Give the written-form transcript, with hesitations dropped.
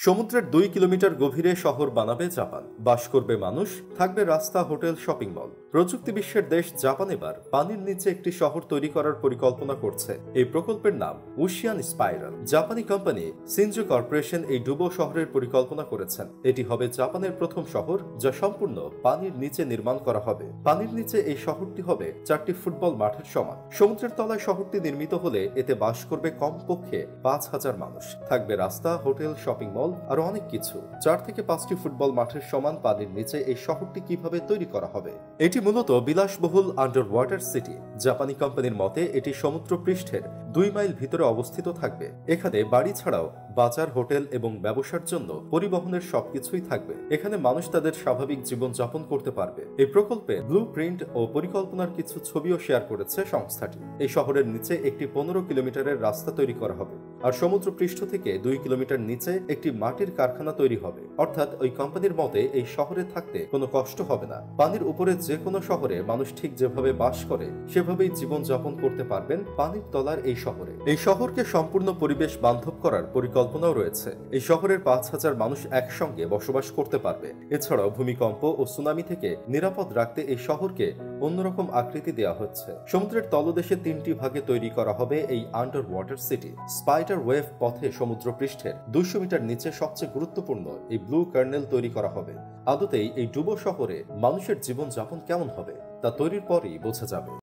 সমুদ্রের 2 কিলোমিটার গভীরে শহর বানাবে জাপান। বাস করবে মানুষ, থাকবে রাস্তা, হোটেল, শপিং মল। প্রযুক্তি বিশ্বের দেশ জাপান এবার পানির নিচে একটি শহর তৈরি করার পরিকল্পনা করছে। এই প্রকল্পের নাম ওশিয়ান স্পাইরাল। জাপানি কোম্পানি সিনজো কর্পোরেশন এই ডুবো শহরের পরিকল্পনা করেছেন। এটি হবে জাপানের প্রথম শহর যা সম্পূর্ণ পানির নিচে নির্মাণ করা হবে। পানির নিচে এই শহরটি হবে 4টি ফুটবল মাঠের সমান। সমুদ্রের তলায় শহরটি নির্মিত হলে এতে বাস করবে কমপক্ষে 5,000 মানুষ। থাকবে রাস্তা, হোটেল, শপিং মল আরো অনেক কিছু। 4 থেকে 5টি ফুটবল মাঠের সমান পানির নিচে এই শহরটি কিভাবে তৈরি করা হবে? এটি মূলত বিলাসবহুল আন্ডার ওয়াটার সিটি। জাপানি কোম্পানির মতে এটি সমুদ্র পৃষ্ঠের 2 মাইল ভিতরে অবস্থিত থাকবে। এখানে বাড়ি ছাড়াও বাজার, হোটেল এবং ব্যবসার জন্য পরিবহনের সবকিছুই থাকবে। এখানে মানুষ তাদের স্বাভাবিক জীবন যাপন করতে পারবে। এই প্রকল্পে ব্লু প্রিন্ট ও পরিকল্পনার কিছু ছবিও শেয়ার করেছে সংস্থাটি। এই শহরের নিচে একটি 15 কিলোমিটারের রাস্তা তৈরি করা হবে, আর সমুদ্র পৃষ্ঠ থেকে 2 কিলোমিটার নিচে একটি মাটির কারখানা তৈরি হবে। অর্থাৎ ওই কোম্পানির মতে এই শহরে থাকতে কোনো কষ্ট হবে না। পানির উপরে যে কোনো শহরে মানুষ ঠিক যেভাবে বাস করে সেভাবেই জীবন যাপন করতে পারবেন পানির তলার এই শহরে। এই শহরকে সম্পূর্ণ পরিবেশ বান্ধব করার পরিকল্পনাও রয়েছে। এই শহরের 5,000 মানুষ একসঙ্গে বসবাস করতে পারবে। এছাড়াও ভূমিকম্প ও সুনামি থেকে নিরাপদ রাখতে এই শহরকে অন্যরকম আকৃতি দেওয়া হচ্ছে। সমুদ্রের তলদেশে 3টি ভাগে তৈরি করা হবে এই under water city. Spider wave পথে সমুদ্র পৃষ্ঠের 200 মিটার নিচে সবচেয়ে গুরুত্বপূর্ণ এই ব্লু কার্নেল তৈরি করা হবে। আদতেই এই ডুবো শহরে মানুষের জীবন যাপন কেমন হবে তা তৈরির পরই বোঝা যাবে।